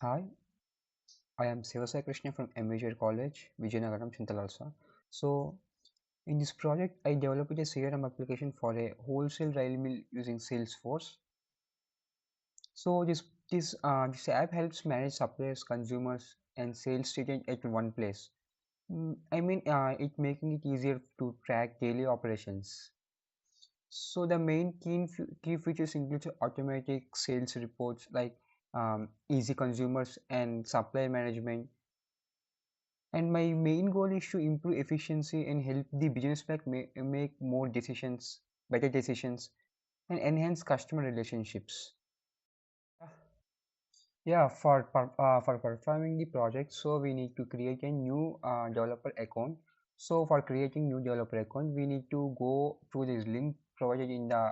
Hi, I am Sivasai Krishna from MVJ College, Vijayanagaram, Chintalalsa. So, in this project, I developed a CRM application for a wholesale rail mill using Salesforce. So, this app helps manage suppliers, consumers, and sales data at one place. It making it easier to track daily operations. So, the main key features include automatic sales reports like easy consumers and supply management, and my main goal is to improve efficiency and help the business make more decisions, better decisions, and enhance customer relationships. Yeah, for performing the project, so we need to create a new developer account. So for creating new developer account, we need to go through this link provided in the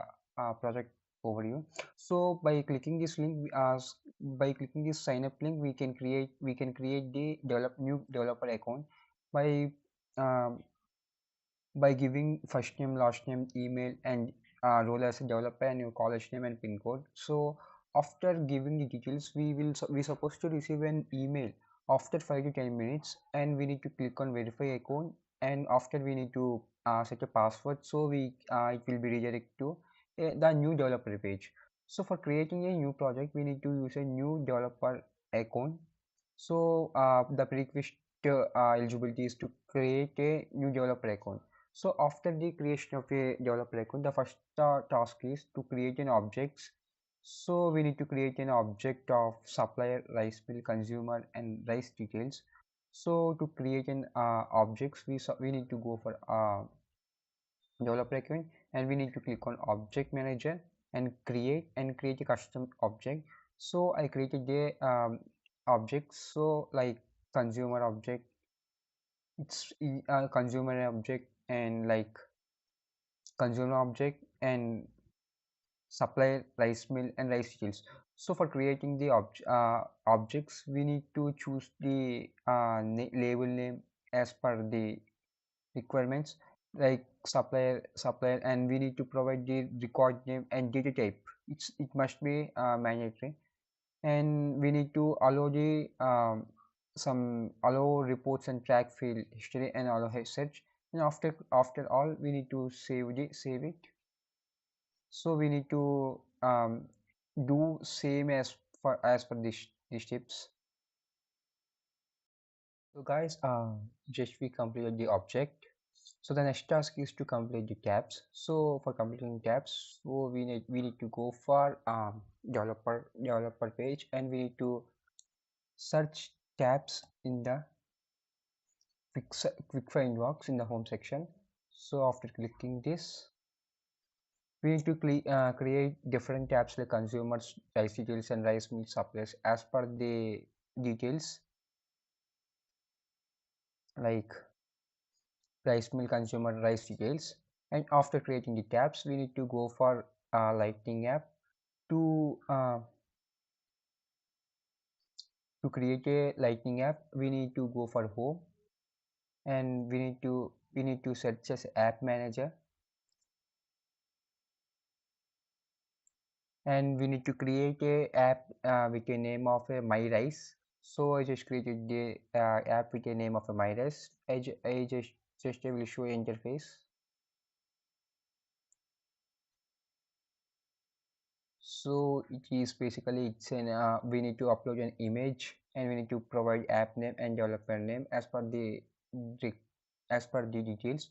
project overview. So by clicking this sign up link, we can create the new developer account by um, by giving first name, last name, email, and role as a developer, and your college name and pin code. So after giving the details, we supposed to receive an email after 5 to 10 minutes, and we need to click on verify account, and after we need to set a password. So we it will be redirected to the new developer page. So for creating a new project, we need to use a new developer account. So the prerequisite eligibility is to create a new developer account. So after the creation of a developer account, the first task is to create an objects. So we need to create an object of supplier, rice mill, consumer, and rice details. So to create an objects, we need to go for developer account, and we need to click on object manager and create a custom object. So I created the objects. So like consumer object, a consumer object, and like consumer object and supply rice mill and rice fields. So for creating the objects, we need to choose the label name as per the requirements, like supplier, and we need to provide the record name and data type. It must be mandatory, and we need to allow the some allow reports and track field history and allow search. And after all, we need to save it. So we need to do same as per these tips. So guys, just we completed the object. So the next task is to complete the tabs. So for completing tabs, so we need to go for developer page, and we need to search tabs in the quick find box in the home section. So after clicking this, we need to create different tabs like consumers, rice details, and rice mill suppliers as per the details, like rice mill, consumer, rice details. And after creating the tabs, we need to go for Lightning app to uh, to create a Lightning app. We need to go for home, and we need to search as app manager, and we need to create a app with a name of a my rice. So I just created the app with a name of a my rice. I just will show interface. So it is basically we need to upload an image, and we need to provide app name and developer name the as per the details.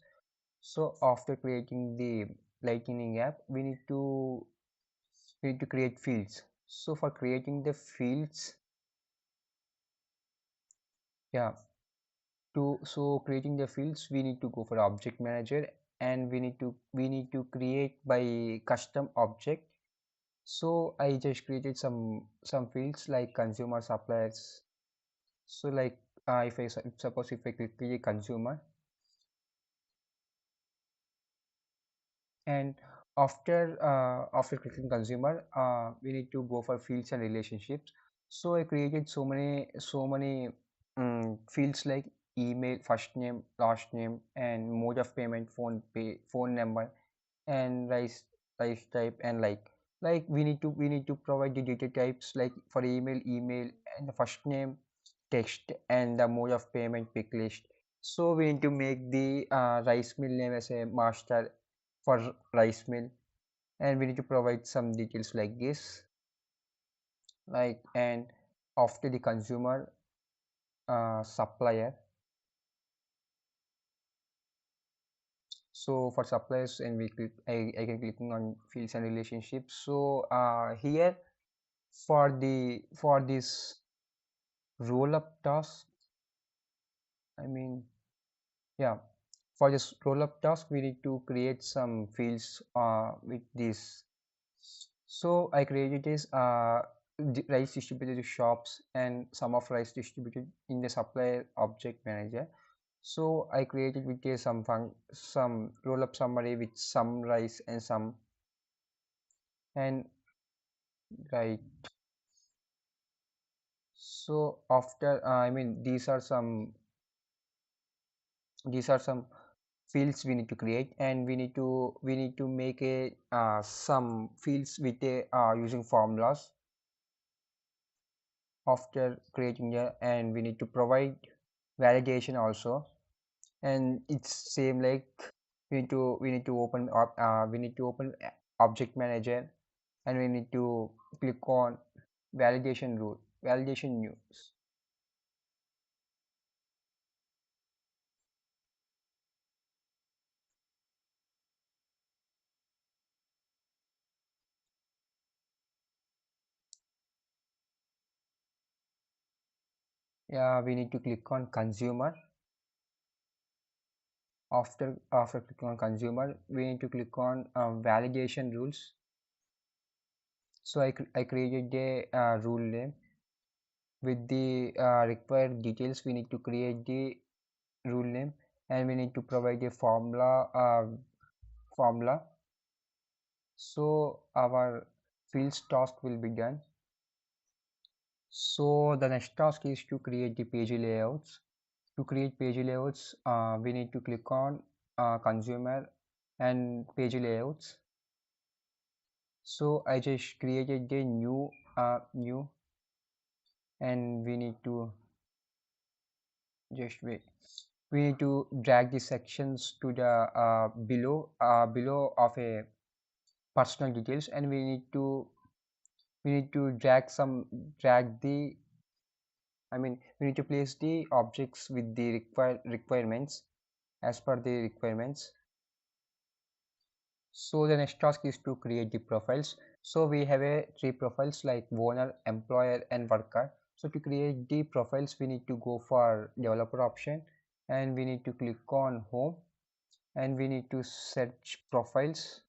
So after creating the lightning app, we need to create fields. So for creating the fields, yeah, creating the fields, we need to go for object manager, and we need to create by custom object. So I just created some fields like consumer, suppliers. So like suppose if I click the consumer, and after clicking consumer, we need to go for fields and relationships. So I created so many fields like email, first name, last name, and mode of payment, phone number, and rice type, and like. Like we need to provide the data types, like for email and the first name, text, and the mode of payment pick list. So we need to make the rice mill name as a master for rice mill, and we need to provide some details like this, like, and after the consumer, supplier. So for suppliers, and I can clicking on fields and relationships. So here, for this roll up task, I mean, yeah, for this roll up task we need to create some fields with this. So I created this rice distributed to shops and some of rice distributed in the supplier object manager. So I created with a some roll up summary with some rice and some, and right. So after I mean, these are some fields we need to create, and we need to make a some fields with a using formulas after creating a, and we need to provide validation also. And it's same like we need to open object manager, and we need to click on validation news. Yeah, we need to click on consumer. After clicking on consumer, we need to click on validation rules. So I created a rule name with the required details. We need to create the rule name, and we need to provide a formula. So our fields task will be done. So the next task is to create the page layouts. To create page layouts, we need to click on consumer and page layouts. So I just created a new, and we need to just wait. We need to drag the sections to the below of a personal details, and we need to drag the, I mean, we need to place the objects with the requirements as per the requirements. So the next task is to create the profiles. So we have a three profiles like owner, employer, and worker. So to create the profiles, we need to go for developer option, and we need to click on home, and we need to search profiles.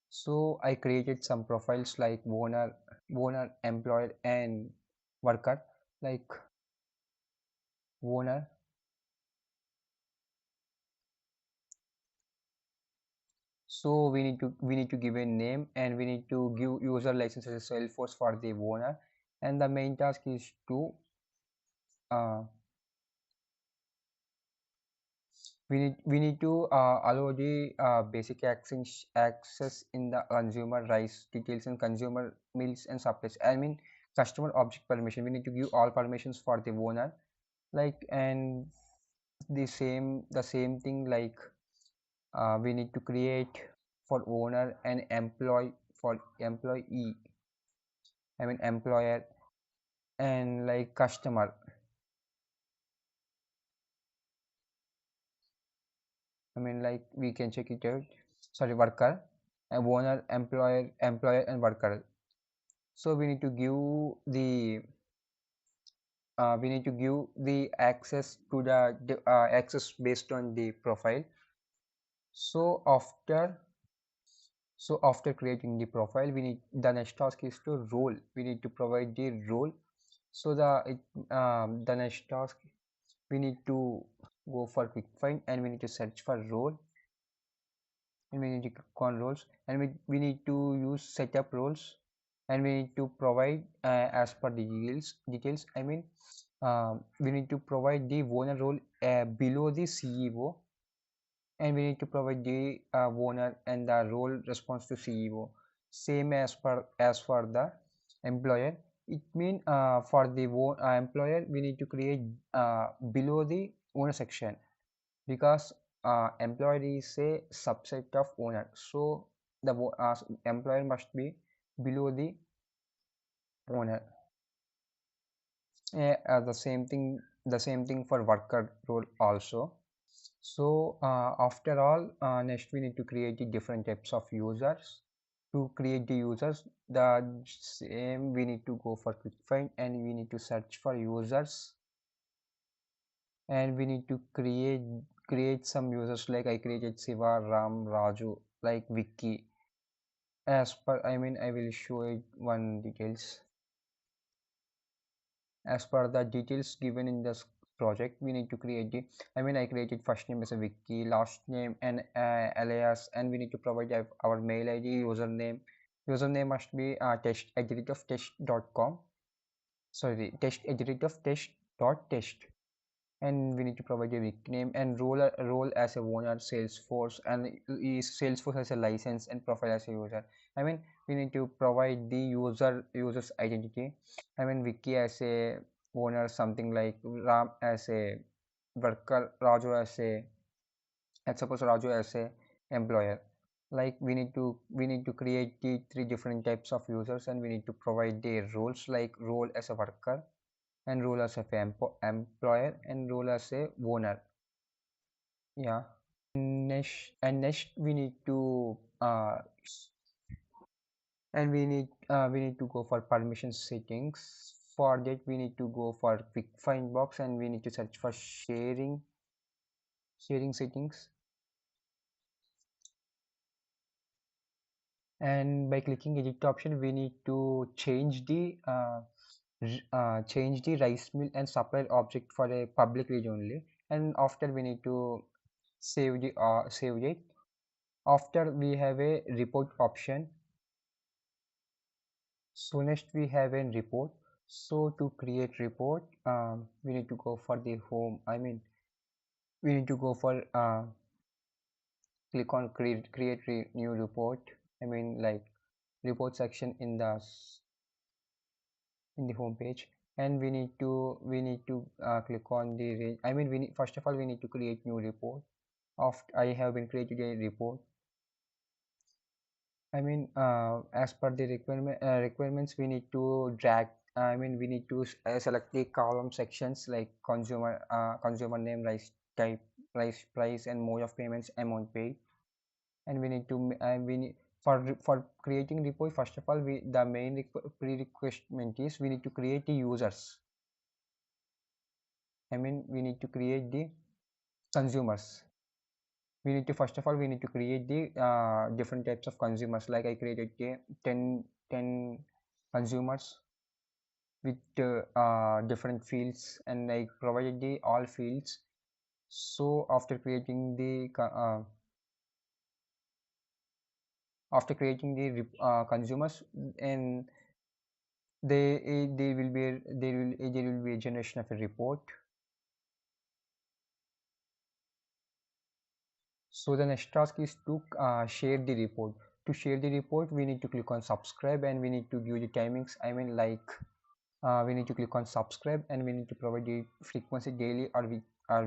So I created some profiles like owner, employer, and worker. Like owner, so we need to give a name, and we need to give user license as a Salesforce for the owner, and the main task is to uh, we need to allow the basic access in the consumer rice details and consumer meals and supplies. I mean, customer object permission. We need to give all permissions for the owner, like, and the same thing, like we need to create for owner and employee for employee, I mean employer, and like customer, I mean, like we can check it out. Sorry, worker, and owner, employer, and worker. So we need to give the access to the access based on the profile. So after creating the profile, the next task is to role. We need to provide the role. So the next task, we need to go for quick find, and we need to search for role, and we need to click on roles, and we need to use setup roles, and we need to provide as per the details, I mean, we need to provide the owner role below the CEO, and we need to provide the owner and the role response to CEO. Same as for the employer. It means for the employer we need to create below the owner section, because employee is a subset of owner, so the employer must be below the owner. The same thing for worker role also. So after all, next we need to create the different types of users. To create the users, the same we need to go for quick find and we need to search for users, and we need to create some users, like I created Siva, Ram, Raju, like Vicky. As per, I will show it one details. As per the details given in this project, we need to create the, I created first name as a Vicky, last name and alias, and we need to provide our mail ID, username must be test@test.com, sorry, test@test.test, and we need to provide a nickname and role as a owner Salesforce, and is Salesforce as a license and profile as a user. We need to provide the user's identity. Vicky as a owner, something like Ram as a worker, Raju as a, let's suppose Raju as a employer. Like we need to create the three different types of users, and we need to provide their roles, like role as a worker, and role as a employer, and role as a owner. Yeah. Next we need to we need to go for permission settings. For that we need to go for quick find box, and we need to search for sharing settings, and by clicking edit option we need to change the rice mill and supplier object for a public region only, and after we need to save it. After we have a report option. So next we have a report. So to create report, we need to go for the home. We need to go for click on create new report. Like report section in the home page, and we need to click on the we need, first of all we need to create new report. After I have been created a report. As per the requirements, we need to drag. We need to select the column sections like consumer name, rice type, rice price, and mode of payments, amount paid. And we need to we need for creating report. First of all, the main prerequisite is we need to create the users. We need to create the consumers. We need to first of all we need to create the different types of consumers, like I created 10 consumers with different fields, and I provided the all fields. So after creating the consumers, and there will be a generation of a report. So the next task is to share the report. To share the report, we need to click on subscribe, and we need to give the timings. We need to click on subscribe, and we need to provide the frequency, daily or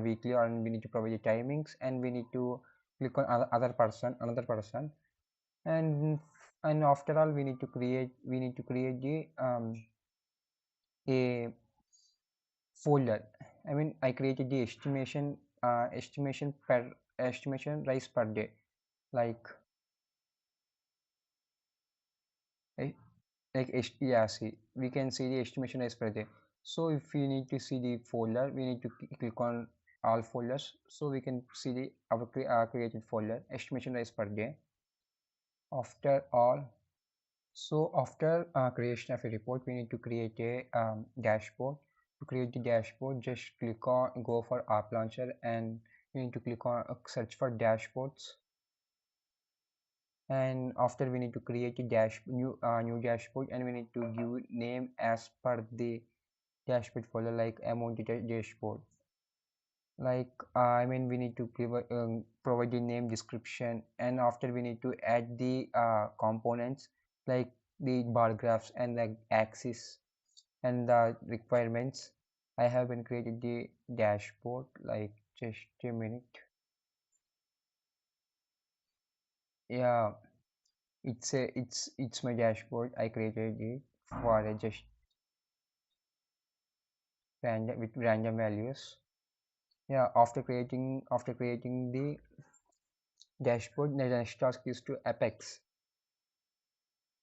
weekly, and we need to provide the timings, and we need to click on another person, and after all we need to create a folder. I created the estimation rice per day, like eh, yeah, see, we can see the estimation as per day. So if we need to see the folder, we need to click on all folders, so we can see the our created folder estimation as per day. After all, so after creation of a report, we need to create a dashboard. To create the dashboard, just click on go for app launcher, and we need to click on search for dashboards, and after we need to create a new dashboard, and we need to give name as per the dashboard folder, like amount dashboard. Like I mean, we need to provide the name description, and after we need to add the components like the bar graphs and the axis and the requirements. I have been created the dashboard. Like just a minute. Yeah, it's my dashboard. I created it for just random with random values. Yeah, after creating the dashboard, the next task is to apex.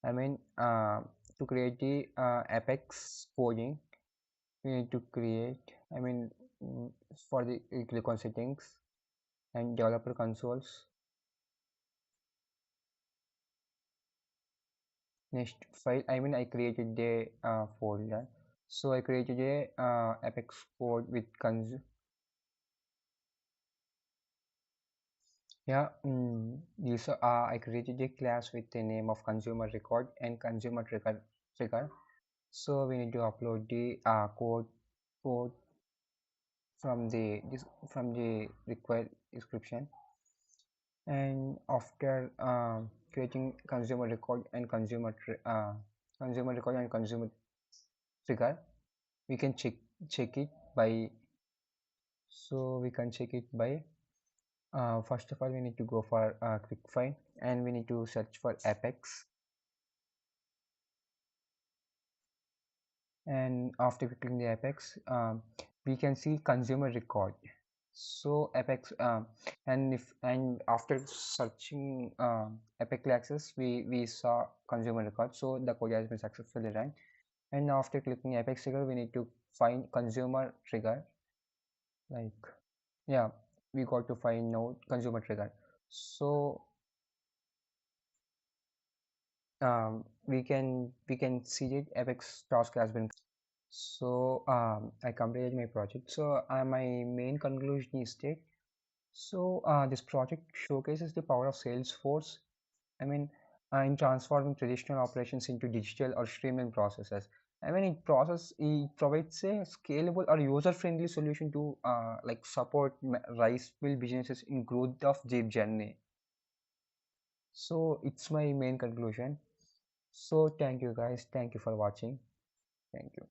I mean, to create the apex coding, we need to create. I mean, mm, for the click on settings and developer consoles. Next file, I mean, I created the folder. So I created a apex code with yeah. This I created a class with the name of consumer record and consumer trigger. So we need to upload the code from the required description, and after creating consumer record and consumer trigger, we can check it by so we can check it by first of all we need to go for quick find, and we need to search for apex, and after clicking the apex, we can see consumer record. So apex and after searching apex access, we saw consumer record, so the code has been successfully run. And after clicking apex trigger, we need to find consumer trigger. Like yeah, we got to find node consumer trigger. So we can see that apex task has been. So I completed my project. So my main conclusion is that this project showcases the power of Salesforce. I mean, in transforming traditional operations into digital or streamlined processes. I mean, it provides a scalable or user-friendly solution to like support rice-mill businesses in growth of their journey. So it's my main conclusion. So thank you guys. Thank you for watching. Thank you.